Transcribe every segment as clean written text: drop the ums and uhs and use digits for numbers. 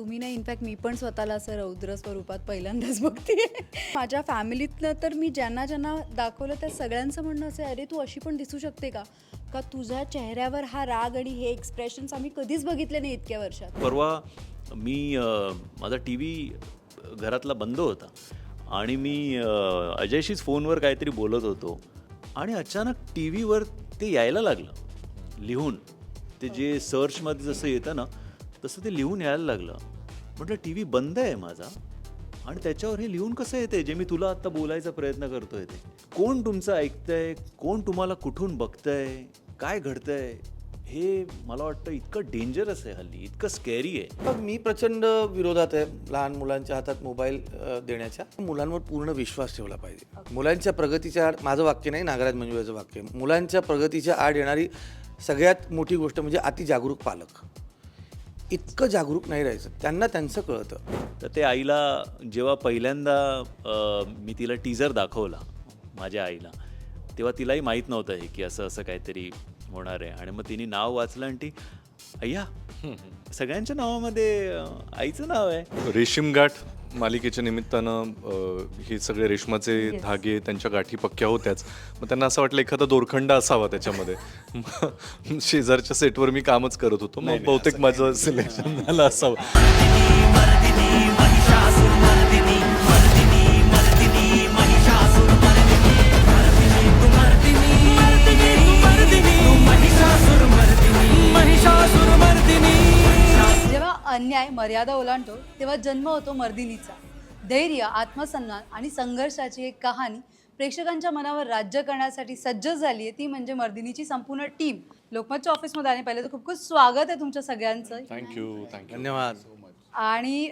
तुम्ही नाही, इनफॅक्ट मी पण स्वतःला असं रौद्र स्वरूपात पहिल्यांदाच बघते. माझ्या फॅमिलीतनं तर मी ज्यांना ज्यांना दाखवलं त्या सगळ्यांचं म्हणणं असं आहे, अरे तू अशी पण दिसू शकते का? का तुझ्या चेहऱ्यावर हा राग आणि हे एक्सप्रेशन्स आम्ही कधीच बघितले नाही इतक्या वर्षात. परवा मी माझा टी व्ही घरातला बंद होता आणि मी अजयशीच फोनवर काहीतरी बोलत होतो आणि अचानक टी व्हीवर ते यायला लागलं लिहून. ते जे सर्चमध्ये जसं येतं ना तसं ते लिहून यायला लागलं. म्हटलं टी व्ही बंद आहे माझा आणि त्याच्यावर हे लिहून कसं येते जे मी तुला आत्ता बोलायचा प्रयत्न करतोय ते. कोण तुमचं ऐकतंय, कोण तुम्हाला कुठून बघतंय, काय घडतंय, हे मला वाटतं इतकं डेंजरस आहे हल्ली, इतकं स्कॅरी आहे. मग मी प्रचंड विरोधात आहे लहान मुलांच्या हातात मोबाईल देण्याच्या. मुलांवर पूर्ण विश्वास ठेवला पाहिजे. मुलांच्या प्रगतीच्या आड, माझं वाक्य नाही, नागराज मंजुळाचं वाक्य, मुलांच्या प्रगतीच्या आड येणारी सगळ्यात मोठी गोष्ट म्हणजे अति जागरूक पालक. इतकं जागरूक नाही राहायचं, त्यांना त्यांचं कळतं. तर ते आईला जेव्हा पहिल्यांदा मी तिला टीजर दाखवला माझ्या आईला, तेव्हा तिलाही माहीत नव्हतं हे की असं असं काहीतरी होणार आहे. आणि मग तिने नाव वाचलं आणि ती अय्या, सगळ्यांच्या नावामध्ये आईचं नाव आहे. रेशीमगाठ मालिकेच्या निमित्तानं हे सगळे रेशमाचे धागे त्यांच्या गाठी पक्क्या होत्याच. मग त्यांना असं वाटलं एखादा दोरखंड असावा त्याच्यामध्ये. मग शेजारच्या सेटवर मी कामच करत होतो, मग बहुतेक माझं सिलेक्शन झालं असावं. जेव्हा अन्याय मर्यादा ओलांडतो तेव्हा जन्म होतो मर्दिनीचा. धैर्य, आत्मसन्मान आणि संघर्षाची एक कहाणी प्रेक्षकांच्या मनावर राज्य करण्यासाठी सज्ज झाली आहे, ती म्हणजे मर्दिनीची संपूर्ण टीम. लोकमतच्या ऑफिसमध्ये आले पहिले तर खूप खूप स्वागत आहे तुमच्या सगळ्यांचं. थँक्यू. धन्यवाद. आणि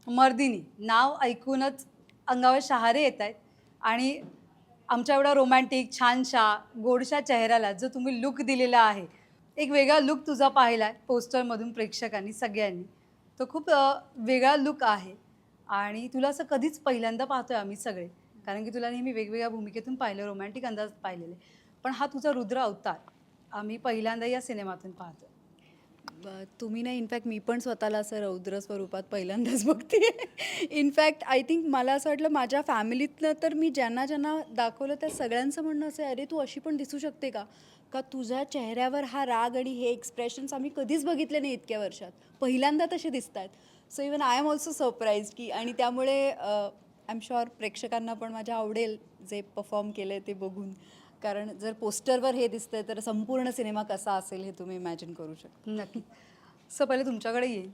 मर्दिनी नाव ऐकूनच अंगावर शहारे येत आहेत. आणि आमच्या एवढा रोमॅन्टिक छानशा गोडशा चेहऱ्याला जो तुम्ही लुक दिलेला आहे, एक वेगळा लुक तुझा पाहिला आहे पोस्टरमधून प्रेक्षकांनी सगळ्यांनी, तो खूप वेगळा लुक आहे. आणि तुला असं कधीच पहिल्यांदा पाहतोय आम्ही सगळे, कारण की तुला नेहमी वेगवेगळ्या भूमिकेतून पाहिलं, रोमॅन्टिक अंदाज पाहिलेले, पण हा तुझा रुद्र अवतार आम्ही पहिल्यांदा या सिनेमातून पाहतोय. तुम्ही नाही, इनफॅक्ट मी पण स्वतःला असं रौद्र स्वरूपात पहिल्यांदाच बघते. इनफॅक्ट आय थिंक मला असं वाटलं माझ्या फॅमिलीतनं तर मी ज्यांना ज्यांना दाखवलं त्या सगळ्यांचं म्हणणं असं आहे, अरे तू अशी पण दिसू शकते का? का तुझ्या चेहऱ्यावर हा राग आणि हे एक्सप्रेशन्स आम्ही कधीच बघितले नाही इतक्या वर्षात, पहिल्यांदा तसे दिसत आहेत. So even I am also surprise की, आणि त्यामुळे आय एम शुअर प्रेक्षकांना पण माझ्या आवडेल जे परफॉर्म केलं आहे ते बघून. कारण जर पोस्टरवर हे दिसतंय तर संपूर्ण सिनेमा कसा असेल हे तुम्ही इमॅजिन करू शकता. नक्की. सो पहिले तुमच्याकडे येईल,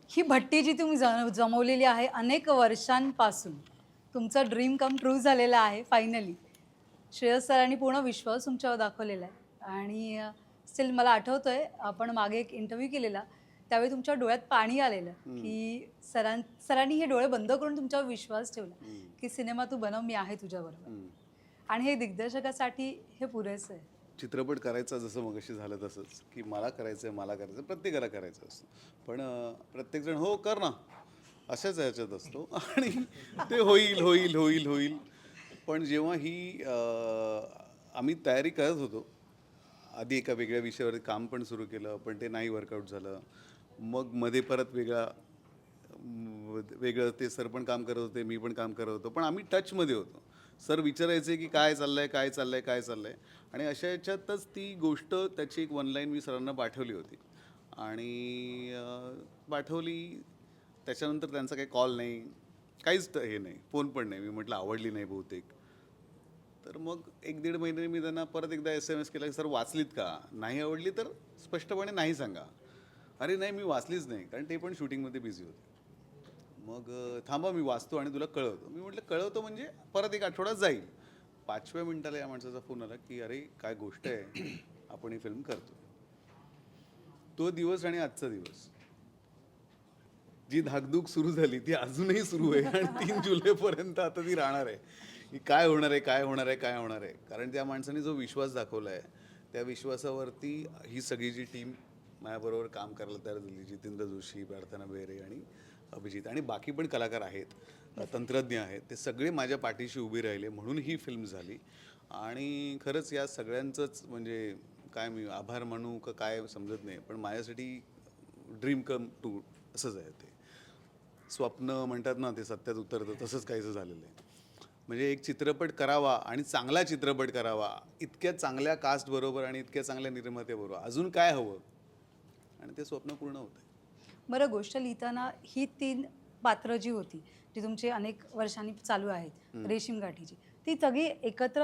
ही भट्टी जी तुम्ही जमवलेली आहे अनेक वर्षांपासून, तुमचा ड्रीम कम ट्रू झालेला आहे फायनली. श्रेयस सरांनी पूर्ण विश्वास तुमच्यावर दाखवलेला आहे. आणि स्टील मला आठवतं आहे, आपण मागे एक इंटरव्ह्यू केलेला, त्यावेळी तुमच्या डोळ्यात पाणी आलेलं की सरांनी हे डोळे बंद करून तुमच्यावर विश्वास ठेवला की सिनेमा तू बनव, मी आहे तुझ्याबरोबर. आणि हे दिग्दर्शकासाठी हे पुरेसं आहे. चित्रपट करायचा जसं मगाशी झालं तसंच की मला करायचं आहे, मला करायचं, प्रत्येकाला करायचं असतं. पण प्रत्येकजण हो कर ना अशाच ह्याच्यात असतो आणि ते होईल होईल होईल होईल. पण जेव्हा ही आम्ही तयारी करत होतो, आधी एका वेगळ्या विषयावर काम पण सुरू केलं, पण ते नाही वर्कआउट झालं. मग मध्ये परत वेगळं ते सर पण काम करत होते, मी पण काम करत होतो, पण आम्ही टचमध्ये होतो. सर विचारायचे की काय चाललं आहे, काय चाललं आहे, काय चाललं आहे. आणि अशा याच्यातच ती गोष्ट, त्याची एक वन लाईन मी सरांना पाठवली होती आणि पाठवली. त्याच्यानंतर त्यांचा काही कॉल नाही, काहीच हे नाही, फोन पण नाही. मी म्हटलं आवडली नाही बहुतेक. तर मग 1-1.5 महिने मी त्यांना परत एकदा SMS केला की सर वाचलीत का? नाही आवडली तर स्पष्टपणे नाही सांगा. अरे नाही मी वाचलीच नाही, कारण ते पण शूटिंगमध्ये बिझी होते. मग थांबा मी वाचतो आणि तुला कळवतो. मी म्हटलं कळवतो म्हणजे परत 1 आठवडा जाईल. 5व्या मिनिटाला या माणसाचा फोन आला की अरे काय गोष्ट आहे, आपण ही फिल्म करतो. तो दिवस आणि आजचा दिवस, जी धाकधूक सुरू झाली ती अजूनही सुरू आहे आणि 3 जुलैपर्यंत आता ती राहणार आहे की काय होणार आहे, काय होणार आहे, काय होणार आहे. कारण त्या माणसाने जो विश्वास दाखवला आहे, त्या विश्वासावरती ही सगळी जी टीम माझ्याबरोबर काम करायला तयार झाली, जितेंद्र जोशी, प्रार्थना बेहरे आणि अभिजित आणि बाकी पण कलाकार आहेत, तंत्रज्ञ आहेत, ते सगळे माझ्या पाठीशी उभे राहिले, म्हणून ही फिल्म झाली. आणि खरंच या सगळ्यांचंच म्हणजे काय मी आभार मानू का काय समजत नाही, पण माझ्यासाठी ड्रीम कम ट्रू असंच आहे ते. स्वप्न म्हणतात ना ते सत्यात उतरतं, तसंच काहीसं झालेलं आहे. म्हणजे एक चित्रपट करावा आणि चांगला चित्रपट करावा, इतक्या चांगल्या कास्ट बरोबर आणि इतक्या चांगल्या निर्मात्याबरोबर, अजून काय हवं, आणि ते स्वप्न पूर्ण होतं. बरं, गोष्ट लिहिताना ही 3 पात्र जी होती, जी तुमची अनेक वर्षांनी चालू आहेत, रेशीम गाठीची, ती सगळी एकत्र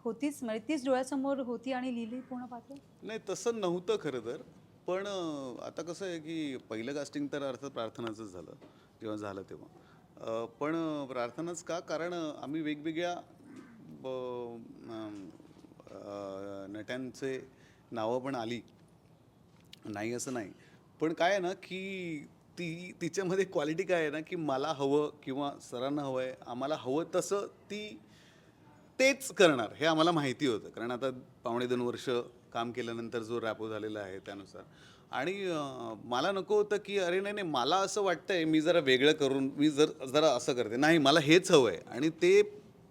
होतीच, म्हणजे तीच डोळ्यासमोर होती आणि लिहिली पूर्ण पात्र? नाही, तसं नव्हतं खरं तर. पण आता कसं आहे की पहिलं कास्टिंग तर अर्थात प्रार्थनाचंच झालं, जेव्हा झालं तेव्हा. पण प्रार्थनाच का, कारण आम्ही वेगवेगळ्या नट्यांचे नावं पण आली, नाही असं नाही. पण काय आहे ना की तिच्यामध्ये क्वालिटी काय आहे ना, की मला हवं किंवा सरांना हवं आहे, आम्हाला हवं तसं तेच करणार हे आम्हाला माहिती होतं. कारण आता 2.5 वर्ष काम केल्यानंतर जो रॅपो झालेला आहे त्यानुसार. आणि मला नको होतं की अरे नाही नाही, मला असं वाटतंय मी जरा वेगळं करून मी जरा असं करते, नाही मला हेच हवं आहे, आणि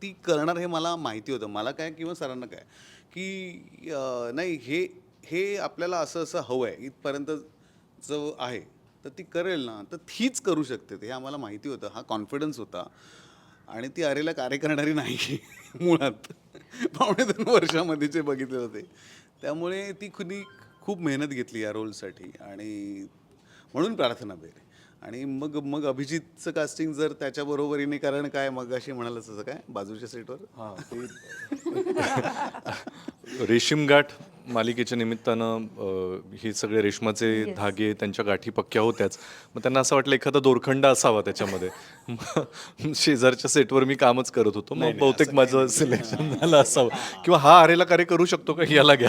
ती करणार हे मला माहिती होतं. मला काय किंवा सरांना काय की नाही, हे हे आपल्याला असं असं हवं आहे, इथपर्यंत जो आहे तर ती करेल ना, तर तीच करू शकते हे आम्हाला माहिती होतं. हा कॉन्फिडन्स होता. आणि ती अरेला कार्य करणारी नाही मुळात. 2.5 वर्षामध्ये जे बघितले होते, त्यामुळे ती खूप मेहनत घेतली या रोलसाठी, आणि म्हणून प्रार्थना बेरे. आणि मग अभिजितचं कास्टिंग जर त्याच्या बरोबरीने, कारण काय मग अशी म्हणाल तसं काय बाजूच्या सेटवर हां ते रेशीमगाठ मालिकेच्या निमित्तानं हे सगळे रेशमाचे धागे त्यांच्या गाठी पक्क्या होत्याच. मग त्यांना असं वाटलं एखादा दोरखंड असावा त्याच्यामध्ये. मग शेजारच्या सेटवर मी कामच करत होतो, मग बहुतेक माझं सिलेक्शन झालं असावं, किंवा हा अरेला कार्य करू शकतो का, याला घ्या.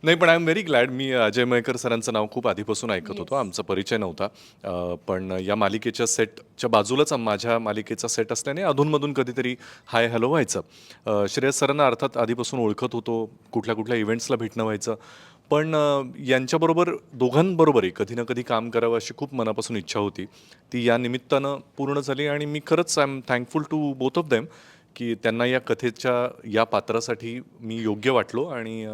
नाही, पण आय एम व्हेरी ग्लॅड. मी अजय मयेकर सरांचं नाव खूप आधीपासून ऐकत होतो, आमचा परिचय नव्हता. पण या मालिकेच्या सेटच्या बाजूलाच माझ्या मालिकेचा सेट असल्याने अधूनमधून कधीतरी हाय हॅलो व्हायचं. श्रेयस सरांना अर्थात आधीपासून ओळखत होतो, कुठल्या कुठल्या इव्हेंट्सला भेटणं व्हायचं. पण यांच्याबरोबर दोघांबरोबरही कधी ना कधी काम करावं अशी खूप मनापासून इच्छा होती. ती या निमित्तानं पूर्ण झाली, आणि मी खरंच I am thankful to both of them की त्यांना या कथेच्या या पात्रासाठी मी योग्य वाटलो, आणि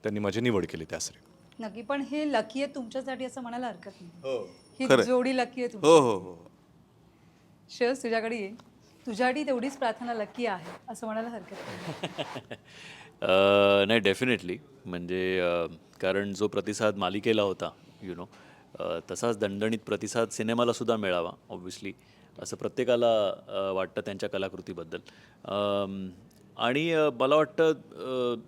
त्यांनी माझी निवड केली त्यासाठी. नक्की. पण हे लकी आहे तुमच्यासाठी असं म्हणायला हरकत नाही. हो, ही खरंय. जोडी लकी आहे हो तुमची. हो हो. श्रेयस, तुझ्याकडे ये. तुझ्यासाठी तेवढीच प्रार्थना लकी आहे असं म्हणायला हरकत नाही. नाही, डेफिनेटली. म्हणजे कारण जो प्रतिसाद मालिकेला होता, तसाच दणदणीत प्रतिसाद सिनेमालासुद्धा मिळावा ऑब्व्हियसली, असं प्रत्येकाला वाटतं त्यांच्या कलाकृतीबद्दल. आणि मला वाटतं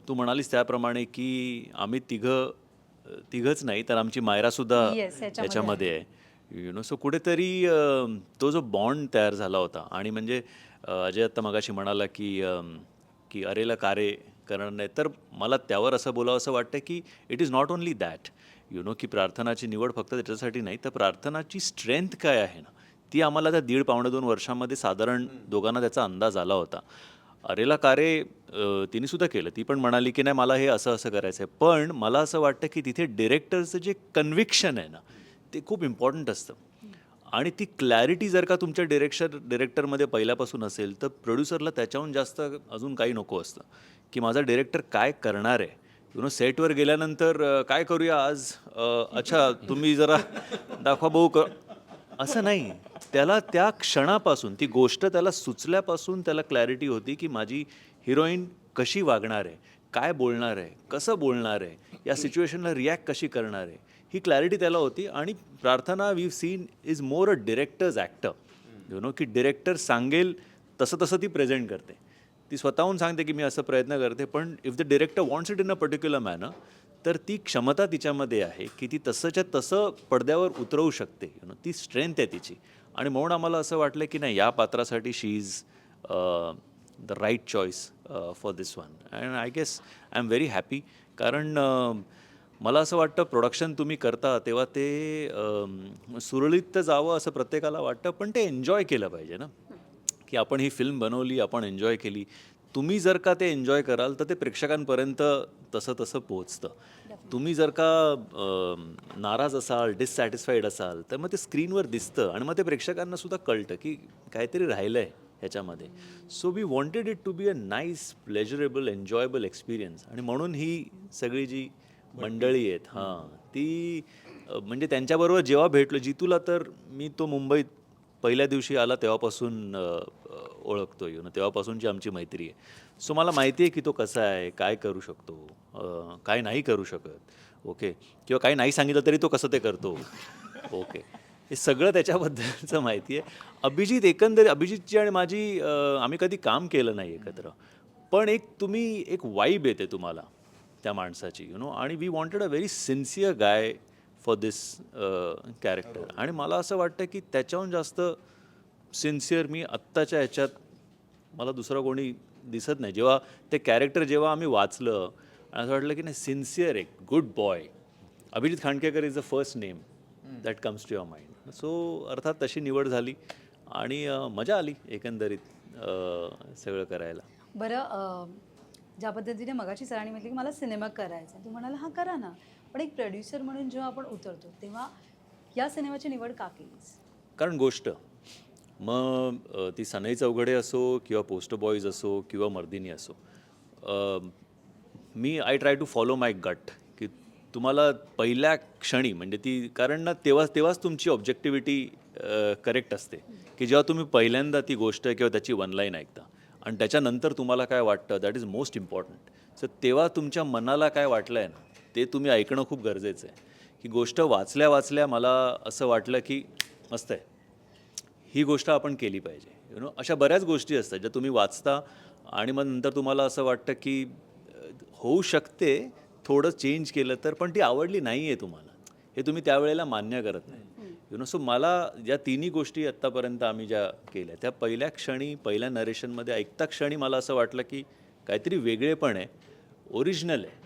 तू म्हणालीस त्याप्रमाणे की आम्ही तिघंच नाही, तर आमची मायरासुद्धा Yes, याच्यामध्ये याच्यामध्ये आहे. सो कुठेतरी तो जो बॉन्ड तयार झाला होता. आणि म्हणजे अजय आत्ता मगाशी म्हणाला की अरेला कार्य करणार नाही, तर मला त्यावर असं बोलावं असं वाटतं की it is not only that, की प्रार्थनाची निवड फक्त त्याच्यासाठी नाही, तर प्रार्थनाची स्ट्रेंथ काय आहे ना, ती आम्हाला त्या 1.5-2 वर्षामध्ये साधारण दोघांना त्याचा अंदाज आला होता. अरेला कार्य तिने सुद्धा केलं. ती पण म्हणाली की नाही मला हे असं असं करायचं आहे. पण मला असं वाटतं की तिथे डिरेक्टरचं जे कन्व्हिक्शन आहे ना, ते खूप इम्पॉर्टंट असतं. आणि ती क्लॅरिटी जर का तुमच्या डिरेक्टरमध्ये पहिल्यापासून असेल, तर प्रोड्युसरला त्याच्याहून जास्त अजून काही नको असतं, की माझा डिरेक्टर काय करणार आहे. सेटवर गेल्यानंतर काय करूया आज, अच्छा तुम्ही जरा दाखवा भाऊ असं नाही. त्याला त्या क्षणापासून ती गोष्ट त्याला सुचल्यापासून त्याला क्लॅरिटी होती की माझी हिरोईन कशी वागणार आहे, काय बोलणार आहे, कसं बोलणार आहे, या सिच्युएशनला रिॲक्ट कशी करणार आहे, ही क्लॅरिटी त्याला होती. आणि Prarthana we seen is more a directors actor, की डिरेक्टर सांगेल तसं तसं ती प्रेझेंट करते. ती स्वतःहून सांगते की मी असं प्रयत्न करते, पण if the director wants it in a particular manner, तर ती क्षमता तिच्यामध्ये आहे की ती तसंच्या तसं पडद्यावर उतरवू शकते. ती स्ट्रेंथ आहे तिची. आणि म्हणून आम्हाला असं वाटलं की नाही, या पात्रासाठी she is the right choice for this one. And I guess I am very happy. कारण मला असं वाटतं प्रोडक्शन तुम्ही करता तेव्हा ते सुरळीत तर जावं असं प्रत्येकाला वाटतं, पण ते एन्जॉय केलं पाहिजे ना, की आपण ही फिल्म बनवली, आपण एन्जॉय केली. तुम्ही जर का ते एन्जॉय कराल तर ते प्रेक्षकांपर्यंत तसं तसं पोहोचतं. तुम्ही जर का नाराज असाल, डिससॅटिस्फाईड असाल, तर मग ते स्क्रीनवर दिसतं, आणि मग ते प्रेक्षकांना सुद्धा कळतं की काहीतरी राहिलं आहे ह्याच्यामध्ये. So we wanted it to be a nice, pleasurable, enjoyable experience. आणि म्हणून ही सगळी जी मंडळी आहेत ती म्हणजे त्यांच्याबरोबर जेव्हा भेटलो जितूला तर मी तो मुंबईत पहिल्या दिवशी आला तेव्हापासून ओळखतो तेव्हापासूनची आमची मैत्री आहे. सो मला माहिती आहे की तो कसा आहे, काय करू शकतो, काय नाही करू शकत, ओके, किंवा काही नाही सांगितलं तरी तो कसं ते करतो, ओके, हे सगळं त्याच्याबद्दलचं माहिती आहे. एकंदरीत अभिजितची आणि माझी आम्ही कधी काम केलं नाही एकत्र, पण एक वाईब येते तुम्हाला त्या माणसाची आणि we wanted a very sincere guy for this character. आणि मला असं वाटतं की त्याच्याहून जास्त सिन्सिअर मी आत्ताच्या ह्याच्यात मला दुसरं कोणी दिसत नाही. जेव्हा ते कॅरेक्टर जेव्हा आम्ही वाचलं आणि असं वाटलं की नाही, सिन्सिअर एक good boy. Abhijit Khandkekar is the first name that comes to your mind. So अर्थात तशी निवड झाली आणि मजा आली एकंदरीत सगळं करायला. बरं, ज्या पद्धतीने मगाशी सरांनी म्हटलं की मला सिनेमा करायचा आहे, तू म्हणाला हां करा ना, पण एक प्रोड्युसर म्हणून जेव्हा आपण उतरतो तेव्हा या सिनेमाची निवड का केलीस? कारण गोष्ट मग ती सनई चौघडे असो किंवा पोस्टर बॉईज असो किंवा मर्दिनी असो, मी I try to follow my gut की तुम्हाला पहिल्या क्षणी म्हणजे ती, कारण ना तेव्हाच तुमची ऑब्जेक्टिव्हिटी करेक्ट असते की जेव्हा तुम्ही पहिल्यांदा ती गोष्ट किंवा त्याची वन लाईन ऐकता आणि त्याच्यानंतर तुम्हाला काय वाटतं, that is most important. So तेव्हा तुमच्या मनाला काय वाटलं आहे ना ते तुम्ही ऐकणं खूप गरजेचं आहे. ही गोष्ट वाचल्या मला असं वाटलं की मस्त आहे, ही गोष्ट आपण केली पाहिजे. अशा बऱ्याच गोष्टी असतात ज्या तुम्ही वाचता आणि मग नंतर तुम्हाला असं वाटतं की होऊ शकते थोडं चेंज केलं तर, पण ती आवडली नाही आहे तुम्हाला, हे तुम्ही त्यावेळेला मान्य करत नाही. सो मला या तिन्ही गोष्टी आत्तापर्यंत आम्ही ज्या केल्या त्या पहिल्या क्षणी, पहिल्या नरेशनमध्ये ऐकता क्षणी मला असं वाटलं की काहीतरी वेगळेपण आहे, ओरिजिनल आहे,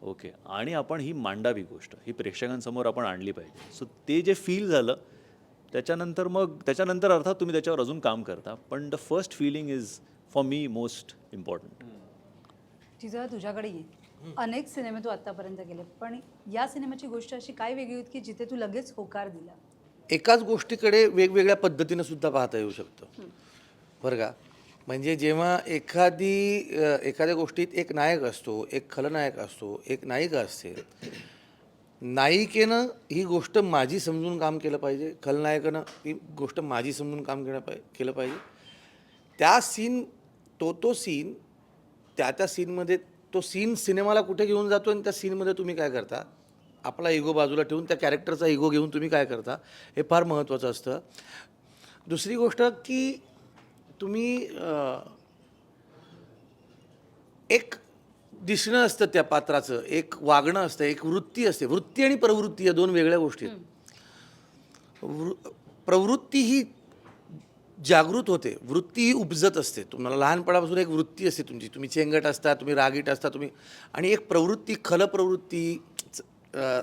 ओके, आणि आपण ही मांडावी गोष्ट, ही प्रेक्षकांसमोर आपण आणली पाहिजे. सो ते जे फील झालं त्याच्यानंतर अर्थात तुम्ही त्याच्यावर अजून काम करता, पण the first feeling is for me most important. Jija तुझ्याकडे येईल, अनेक सिनेमे तू आत्तापर्यंत केले, पण या सिनेमाची गोष्ट अशी काय वेगळी होती की जिथे तू लगेच होकार दिला? एकाच गोष्टीकडे वेगवेगळ्या पद्धतीनं सुद्धा पाहता येऊ शकतं, बरं का. म्हणजे जेव्हा एखाद्या गोष्टीत एक नायक असतो, एक खलनायक असतो, एक नायिका असते. नायिकेनं ही गोष्ट माझी समजून काम केलं पाहिजे, खलनायकानं ही गोष्ट माझी समजून काम केलं पाहिजे. त्या सीन तो सीन त्या सीनमध्ये तो सीन सिनेमाला कुठे घेऊन जातो आणि त्या सीनमध्ये तुम्ही काय करता, आपला इगो बाजूला ठेवून त्या कॅरेक्टरचा इगो घेऊन तुम्ही काय करता, हे फार महत्त्वाचं असतं. दुसरी गोष्ट की तुम्ही एक दिसणं असतं त्या पात्राचं, एक वागणं असतं, एक वृत्ती असते. वृत्ती आणि प्रवृत्ती या दोन वेगळ्या गोष्टी आहेत. प्रवृत्ती ही जागृत होते, वृत्ती ही उपजत असते. तुम्हाला लहानपणापासून एक वृत्ती असते तुमची, तुम्ही चेंगट असता, तुम्ही रागीट असता, आणि एक प्रवृत्ती, खलप्रवृत्ती,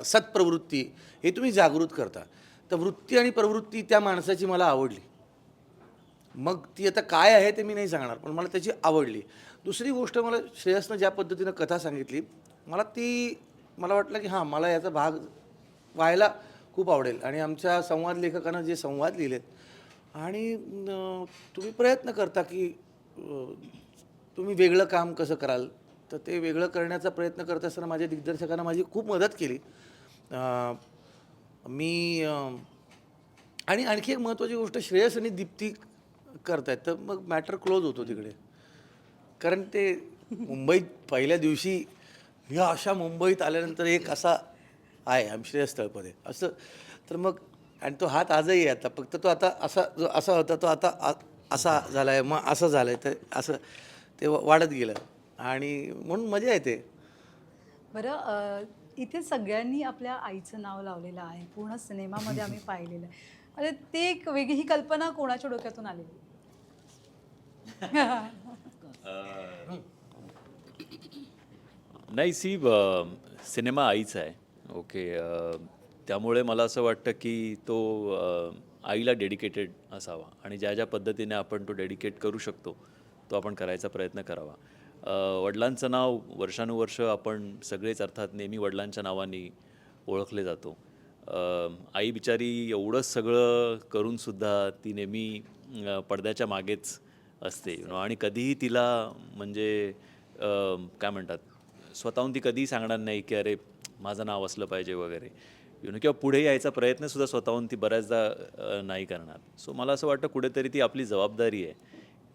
सत्प्रवृत्ती हे तुम्ही जागृत करता. तर वृत्ती आणि प्रवृत्ती त्या माणसाची मला आवडली. मग ती आता काय आहे ते मी नाही सांगणार, पण मला त्याची आवडली. दुसरी गोष्ट, मला श्रेयसनं ज्या पद्धतीनं कथा सांगितली, मला वाटलं की हां, मला याचा भाग व्हायला खूप आवडेल. आणि आमच्या संवाद लेखकानं जे संवाद लिहिलेत, आणि तुम्ही प्रयत्न करता की तुम्ही वेगळं काम कसं कराल, तर ते वेगळं करण्याचा प्रयत्न करत असताना माझ्या दिग्दर्शकानं माझी खूप मदत केली. आणि आणखी एक महत्त्वाची गोष्ट, श्रेयस आणि दीप्ती करतायत, तर मग मॅटर क्लोज होतो तिकडे. कारण ते मुंबईत पहिल्या दिवशी, ह्या अशा मुंबईत आल्यानंतर एक असा आहे आम्ही श्रेयस तळपदे असं, तर मग, आणि तो हात आजही आहे. आता फक्त तो आता असा होता, तो आता असा झाला आहे, मग असं झालं आहे, तर असं ते वाढत गेलं, आणि म्हणून मजा येते. बरं, इथे सगळ्यांनी आपल्या आईचं नाव लावलेलं आहे, पूर्ण सिनेमामध्ये आम्ही पाहिलेलं आहे. म्हणजे ते एक वेगळी, ही कल्पना कोणाच्या डोक्यातून आलेली? नाही, सिनेमा आईचा आहे, ओके, त्यामुळे मला असं वाटतं की तो आईला डेडिकेटेड असावा, आणि ज्या ज्या पद्धतीने आपण तो डेडिकेट करू शकतो तो आपण करायचा प्रयत्न करावा. वडिलांचं नाव वर्षानुवर्ष आपण सगळेच अर्थात नेहमी वडिलांच्या नावाने ओळखले जातो. आई बिचारी एवढं सगळं करूनसुद्धा ती नेहमी पडद्याच्या मागेच असते, आणि कधीही तिला म्हणजे काय म्हणतात, स्वतःहून ती कधीही सांगणार नाही की अरे माझं नाव असलं पाहिजे वगैरे. किंवा पुढे यायचा प्रयत्नसुद्धा स्वतःहून ती बऱ्याचदा नाही करणार. सो मला असं वाटतं कुठेतरी ती आपली जबाबदारी आहे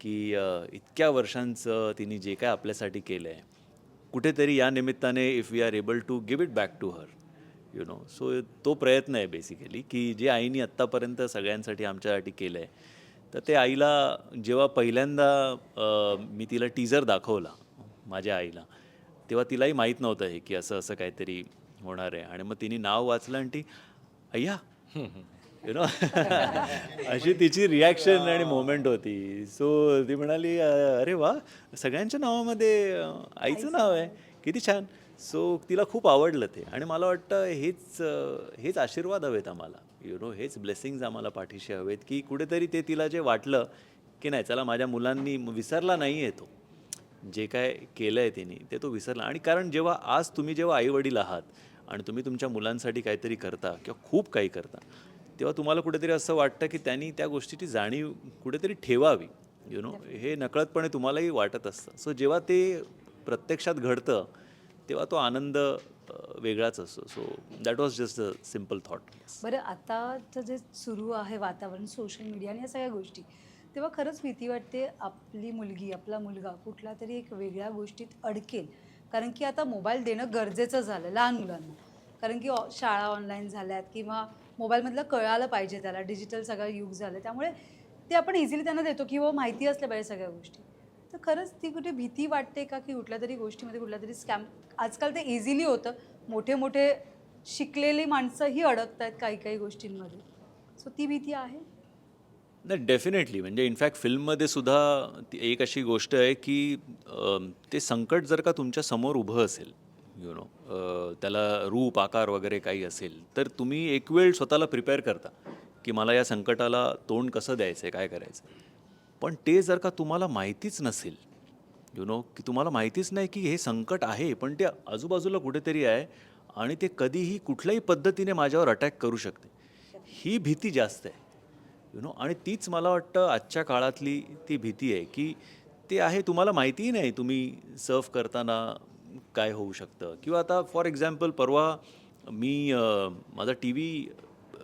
की इतक्या वर्षांचं तिने जे काय आपल्यासाठी केलं आहे, कुठेतरी या निमित्ताने if we are able to give it back to her, so तो प्रयत्न आहे बेसिकली की जे आईने आत्तापर्यंत सगळ्यांसाठी आमच्यासाठी केलं आहे. तर ते आईला जेव्हा पहिल्यांदा मी तिला टीजर दाखवला माझ्या आईला, तेव्हा तिलाही माहीत नव्हतं हे की असं असं काहीतरी होणार आहे. आणि मग तिने नाव वाचलं आणि ती अय्या अशी तिची रिॲक्शन आणि मोमेंट होती. सो ती म्हणाली अरे वा, सगळ्यांच्या नावामध्ये आईचं नाव आहे, किती छान. सो तिला खूप आवडलं ते. आणि मला वाटतं हेच आशीर्वाद हवेत आम्हाला, हेच ब्लेसिंग्ज आम्हाला पाठीशी हवेत की कुठेतरी ते तिला जे वाटलं की नाही चला माझ्या मुलांनी विसरला नाही आहे तो जे काय केलं आहे तिने ते तो विसरला. आणि कारण आज तुम्ही जेव्हा आईवडील आहात आणि तुम्ही तुमच्या मुलांसाठी काहीतरी करता किंवा खूप काही करता, तेव्हा तुम्हाला कुठेतरी असं वाटतं की त्यांनी त्या गोष्टीची जाणीव कुठेतरी ठेवावी. हे नकळतपणे तुम्हालाही वाटत असतं. सो जेव्हा ते प्रत्यक्षात घडतं तेव्हा तो आनंद वेगळाच असतो. So that was just a simple thought. बरं, आताचं जे सुरू आहे वातावरण सोशल मीडिया आणि या सगळ्या गोष्टी, तेव्हा खरंच भीती वाटते आपली मुलगी आपला मुलगा कुठल्या तरी एक वेगळ्या गोष्टीत अडकेल. कारण की आता मोबाईल देणं गरजेचं झालं लहान मुलांना. कारण की शाळा ऑनलाईन झाल्यात किंवा मोबाईलमधलं कळालं पाहिजे त्याला, डिजिटल सगळं युग झालं. त्यामुळे ते आपण इझिली त्यांना देतो किंवा माहिती असल्या पाहिजे सगळ्या गोष्टी. तर खरंच ती कुठे भीती वाटते का की कुठल्या तरी गोष्टीमध्ये कुठला तरी स्कॅम? आजकाल ते इझिली होतं. मोठे मोठे शिकलेली माणसंही अडकत आहेत काही काही गोष्टींमध्ये. सो ती भीती आहे. नाही, डेफिनेटली. म्हणजे इनफॅक्ट फिल्ममध्ये सुद्धा ती एक अशी गोष्ट आहे की ते संकट जर का तुमच्या समोर उभं असेल, त्याला रूप आकार वगैरे काही असेल, तर तुम्ही एक वेळ स्वतःला प्रिपेअर करता की मला या संकटाला तोंड कसं द्यायचं आहे, काय करायचं. पण ते जर का तुम्हाला माहितीच नसेल, की तुम्हाला माहितीच नाही की हे संकट आहे पण ते आजूबाजूला कुठेतरी आहे आणि ते कधीही कुठल्याही पद्धतीने माझ्यावर अटॅक करू शकते, ही भीती जास्त आहे. आणि तीच मला वाटतं आजच्या काळातली ती भीती आहे की ते आहे, तुम्हाला माहितीही नाही तुम्ही सर्व करताना काय होऊ शकतं. किंवा आता फॉर एक्झाम्पल परवा मी माझा टी व्ही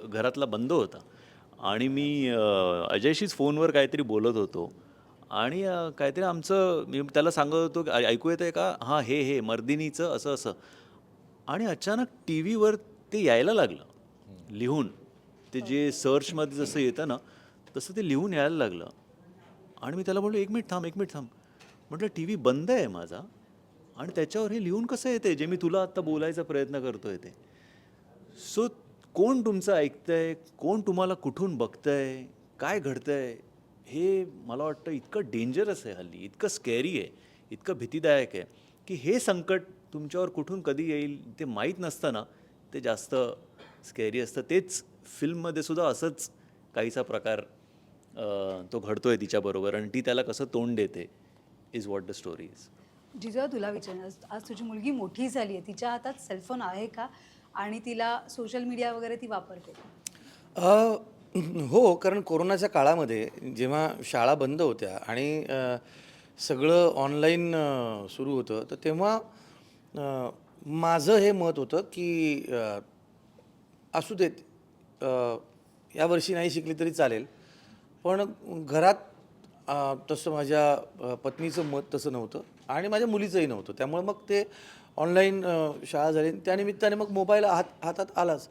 घरातला बंद होता आणि मी अजयशीच फोनवर काहीतरी बोलत होतो आणि काहीतरी मी त्याला सांगत होतो की ऐकू येतं आहे का, हां हे मर्दिनीचं असं असं. आणि अचानक टी व्हीवर ते यायला लागलं लिहून. ते जे सर्चमध्ये जसं येतं ना तसं ते लिहून यायला लागलं. आणि मी त्याला बोललो एक मिनिट थांब. म्हटलं टी व्ही बंद आहे माझा आणि त्याच्यावर हे लिहून कसं येते जे मी तुला आत्ता बोलायचा प्रयत्न करतोय ते. सो कोण तुमचं ऐकतंय, कोण तुम्हाला कुठून बघतंय, काय घडतंय, हे मला वाटतं इतकं डेंजरस आहे हल्ली, इतकं स्कॅरी आहे, इतकं भीतीदायक आहे की हे संकट तुमच्यावर कुठून कधी येईल ते माहीत नसतं ना, ते जास्त स्कॅरी असतं. तेच फिल्ममध्ये सुद्धा असंच काहीसा प्रकार तो घडतोय तिच्याबरोबर आणि ती त्याला कसं तोंड देते is what the story is. Jija, तुला विचारणार, आज तुझी मुलगी मोठी झाली आहे, तिच्या हातात सेलफोन आहे का आणि तिला सोशल मीडिया वगैरे ती वापरते का? हो, कारण कोरोनाच्या काळामध्ये जेव्हा शाळा बंद होत्या आणि सगळं ऑनलाईन सुरू होतं, तर तेव्हा माझं हे मत होतं की असू देत, यावर्षी नाही शिकली तरी चालेल. पण घरात तसं माझ्या पत्नीचं मत तसं नव्हतं आणि माझ्या मुलीचंही नव्हतं. त्यामुळे मग ते ऑनलाईन शाळा झाली. त्यानिमित्ताने मग मोबाईल हातात आलाच.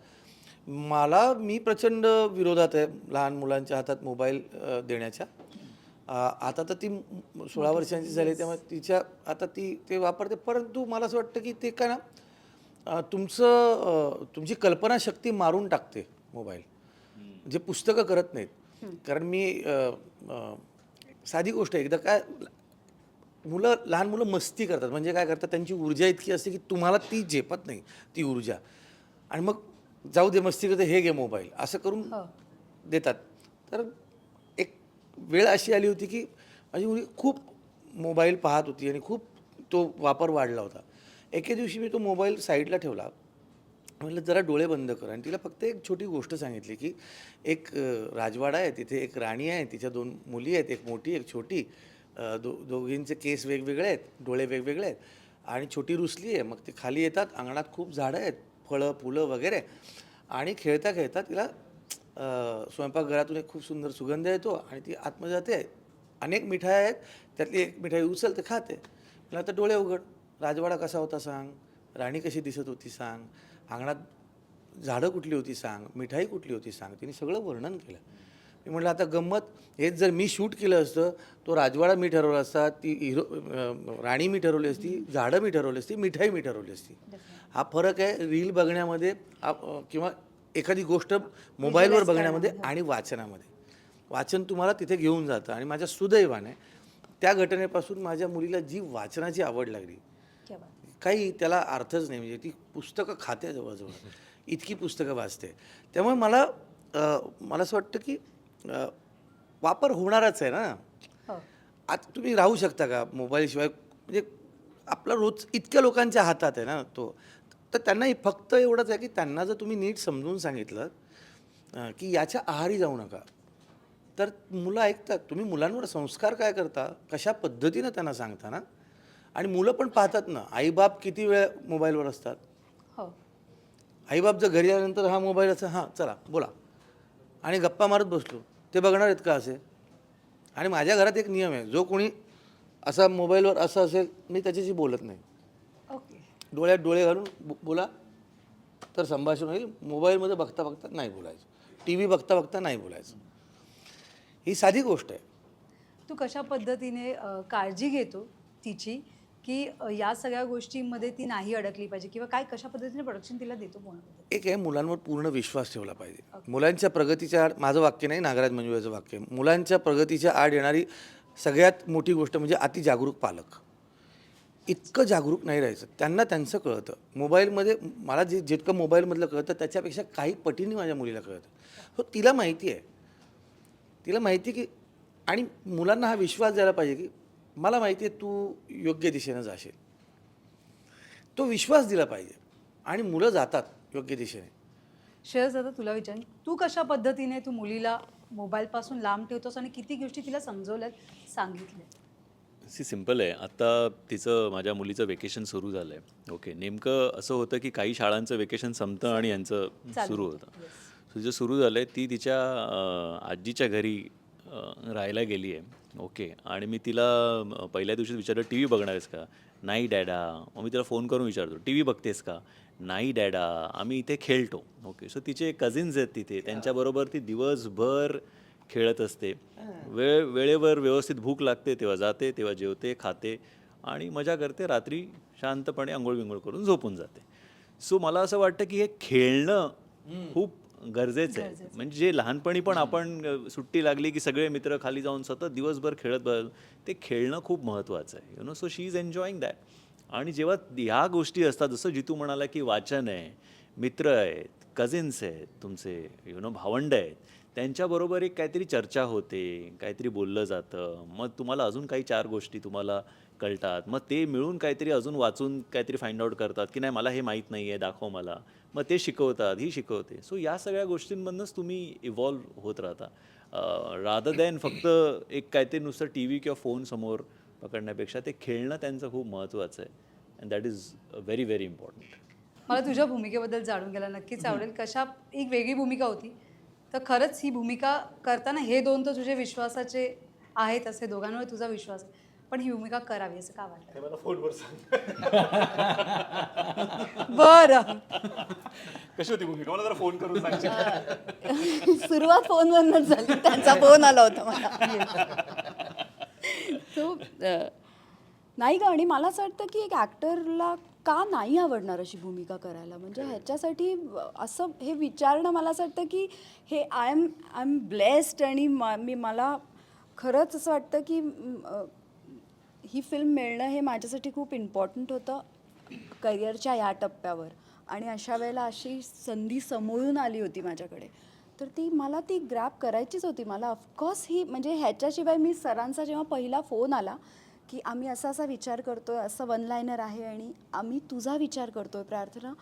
मी प्रचंड विरोधात आहे लहान मुलांच्या हातात मोबाईल देण्याच्या. आता तर ती 16 वर्षांची झाली, त्यामुळे आता ते वापरते. परंतु मला असं वाटतं की ते काय ना, तुमची कल्पनाशक्ती मारून टाकते मोबाईल, जे पुस्तकं करत नाहीत. कारण साधी गोष्ट आहे, एकदा काय लहान मुलं मस्ती करतात. म्हणजे काय करतात, त्यांची ऊर्जा इतकी असते की तुम्हाला ती झेपत नाही ती ऊर्जा, आणि मग जाऊ दे मस्ती करते, हे घे मोबाईल असं करून देतात. तर एक वेळ अशी आली होती की माझी मुलगी खूप मोबाईल पाहत होती आणि खूप तो वापर वाढला होता. एके दिवशी मी तो मोबाईल साईडला ठेवला, म्हटलं जरा डोळे बंद कर, आणि तिला फक्त एक छोटी गोष्ट सांगितली की एक राजवाडा आहे, तिथे एक राणी आहे, तिच्या 2 मुली आहेत, एक मोठी एक छोटी. दोघींचे केस वेगवेगळे आहेत, डोळे वेगवेगळे आहेत, आणि छोटी रुसली आहे. मग ते खाली येतात, अंगणात खूप झाडं आहेत, फळं फुलं वगैरे, आणि खेळता खेळता तिला स्वयंपाकघरातून एक खूप सुंदर सुगंध येतो आणि ती आतमध्ये जाते. अनेक मिठाई आहेत, त्यातली एक मिठाई उचलते, खाते. मला आता डोळे उघड, राजवाडा कसा होता सांग, राणी कशी दिसत होती सांग, अंगणात झाडं कुठली होती सांग, मिठाई कुठली होती सांग. तिने सगळं वर्णन केलं. मी म्हटलं आता गंमत, हेच जर मी शूट केलं असतं, तो राजवाडा मी ठरवला असता, ती राणी मी ठरवली असती, झाडं मी ठरवली असती, मिठाई मी ठरवली असती. हा फरक आहे रील बघण्यामध्ये किंवा एखादी गोष्ट मोबाईलवर बघण्यामध्ये आणि वाचनामध्ये. वाचन तुम्हाला तिथे घेऊन जातं आणि माझ्या सुदैवाने त्या घटनेपासून माझ्या मुलीला जी वाचनाची आवड लागली, क्या बात. काही त्याला अर्थच नाही. म्हणजे ती पुस्तकं खाते जवळजवळ, इतकी पुस्तकं वाचते. त्यामुळे मला मला असं वाटतं की वापर होणारच आहे ना. हो. आता तुम्ही राहू शकता का मोबाईलशिवाय? म्हणजे आपला रोज इतक्या लोकांच्या हातात आहे ना तो. तर त्यांनाही फक्त एवढंच आहे की त्यांना जर तुम्ही नीट समजून सांगितलं की याच्या आहारी जाऊ नका, तर मुलं ऐकतात. तुम्ही मुलांवर संस्कार काय करता, कशा पद्धतीनं त्यांना सांगता ना. आणि मुलं पण पाहतात ना, आईबाप किती वेळ मोबाईलवर असतात. हो. आईबाप जर घरी आल्यानंतर हा मोबाईल असं, हां चला बोला, आणि गप्पा मारत बसलो, ते बघणार आहेत का असे? आणि माझ्या घरात एक नियम आहे, जो कोणी असा मोबाईलवर असं असेल, मी त्याच्याशी बोलत नाही. ओके. डोळ्यात डोळे घालून बोला तर संभाषण होईल. मोबाईलमध्ये बघता बघता नाही बोलायचं, टी व्ही बघता बघता नाही बोलायचं. ही साधी गोष्ट आहे. तू कशा पद्धतीने काळजी घेतो तिची की या सगळ्या गोष्टींमध्ये ती नाही अडकली पाहिजे, किंवा काय कशा पद्धतीने प्रोडक्शन तिला देतो पूर्ण? एक आहे, मुलांवर पूर्ण विश्वास ठेवला पाहिजे. मुलांच्या प्रगतीच्या आड, माझं वाक्य नाही, नागराज मंजुळेचं वाक्य आहे, मुलांच्या प्रगतीच्या आड येणारी सगळ्यात मोठी गोष्ट म्हणजे अति जागरूक पालक. इतकं जागरूक नाही राहायचं. त्यांना त्यांचं कळतं. मोबाईलमध्ये मला जितकं मोबाईलमधलं कळतं त्याच्यापेक्षा काही पटीने माझ्या मुलीला कळतं. हो, तिला माहिती आहे. तिला माहिती की, आणि मुलांना हा विश्वास द्यायला पाहिजे की मला माहिती आहे तू योग्य दिशेनं जाशील. तो विश्वास दिला पाहिजे आणि मुलं जातात योग्य दिशेने. श्रेयस दादा, तुला विचार, तू कशा पद्धतीने तू मुलीला मोबाईलपासून लांब ठेवतोस आणि किती गोष्टी तिला समजवल्यात, सांगितल्यात? सिम्पल आहे. आता तिचं, माझ्या मुलीचं वेकेशन सुरू झालं आहे. ओके, नेमकं असं होतं की काही शाळांचं वेकेशन संपतं आणि यांचं सुरू होतं. सो तिचं सुरू झालं आहे, ती तिच्या आजीच्या घरी राहायला गेली आहे. ओके, आणि मी तिला पहिल्या दिवशीच विचारलं, टी व्ही बघणार आहेस का? नाही डॅडा. मग मी तिला फोन करून विचारतो, टी व्ही बघतेस का? नाही डॅडा, आम्ही इथे खेळतो. ओके, सो तिचे कझिन्स आहेत तिथे, त्यांच्याबरोबर ती दिवसभर खेळत असते. वेळेवर व्यवस्थित भूक लागते तेव्हा जाते, तेव्हा जेवते, खाते आणि मजा करते. रात्री शांतपणे आंघोळ बिंघोळ करून झोपून जाते. सो मला असं वाटतं की हे खेळणं खूप गरजेचं आहे. म्हणजे जे लहानपणी पण आपण सुट्टी लागली की सगळे मित्र खाली जाऊन सतत दिवसभर खेळत बस, ते खेळणं खूप महत्त्वाचं आहे. You know, so she is enjoying that. आणि जेव्हा ह्या गोष्टी असतात, जसं जितू म्हणाला की वाचन आहे, मित्र आहेत, कझिन्स आहेत तुमचे, यु नो, भावंड आहेत, त्यांच्याबरोबर एक काहीतरी चर्चा होते, काहीतरी बोललं जातं, मग तुम्हाला अजून काही 4 गोष्टी तुम्हाला कळतात, मग ते मिळून काहीतरी अजून वाचून काहीतरी फाइंड आउट करतात की नाही मला हे माहीत नाही आहे, दाखव मला. मग ते शिकवतात, ही शिकवते. सो या सगळ्या गोष्टींमधूनच तुम्ही इव्हॉल्व्ह होत राहता, रादर दॅन फक्त एक काहीतरी नुसतं टी व्ही किंवा फोन समोर पकडण्यापेक्षा ते खेळणं त्यांचं खूप महत्त्वाचं आहे. And that is very very important. मला तुझ्या भूमिकेबद्दल जाणून घ्यायला नक्कीच आवडेल. कशा, एक वेगळी भूमिका होती, तर खरंच ही भूमिका करताना हे दोन तर तुझे विश्वासाचे आहेत, असे दोघांवर तुझा विश्वास आहे, पण ही भूमिका करावी असं का वाटतं? मला फोनवर सांग बरं. कशी होती भूमिका, मला जरा फोन करून सांग. सुरुवात फोनवरनंच झाली, त्यांचा फोन आला होता मला. तो नाही का, आणि मला असं वाटतं की एक ॲक्टरला का नाही आवडणार अशी भूमिका करायला. म्हणजे ह्याच्यासाठी असं हे विचारणं, मला असं वाटतं की हे आय एम ब्लेस्ड, आणि मला खरंच असं वाटतं की ही फिल्म मिळणं हे माझ्यासाठी खूप इम्पॉर्टंट होतं करिअरच्या या टप्प्यावर. आणि अशा वेळेला अशी संधी समोरून आली होती माझ्याकडे, तर मला ती ग्रॅब करायचीच होती. मला ऑफकोर्स ही, म्हणजे ह्याच्याशिवाय मी सरांचा जेव्हा पहिला फोन आला की आम्ही असा विचार करतोय, असं वन लायनर आहे आणि आम्ही तुझा विचार करतोय प्रार्थना,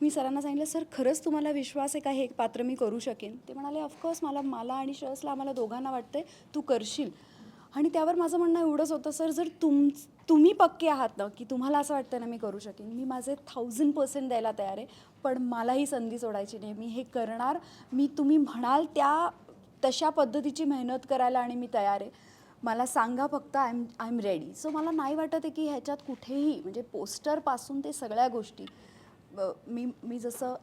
मी सरांना सांगितलं, सर खरंच तुम्हाला विश्वास आहे का हे पात्र मी करू शकेन? ते म्हणाले ऑफकोर्स मला आणि श्रेयसला, आम्हाला दोघांना वाटतंय तू करशील. आणि त्यावर माझं म्हणणं एवढंच होतं, सर जर तुम्ही पक्के आहात ना की तुम्हाला असं वाटतं ना मी करू शकेन, मी माझे 1000% द्यायला तयार आहे, पण मलाही संधी सोडायची नाही, मी हे करणार, मी तुम्ही म्हणाल तशा पद्धतीची मेहनत करायला आणि मी तयार आहे, मला सांगा फक्त आय एम रेडी. सो मला नाही वाटत आहे की ह्याच्यात कुठेही म्हणजे पोस्टरपासून ते सगळ्या गोष्टी मी जसं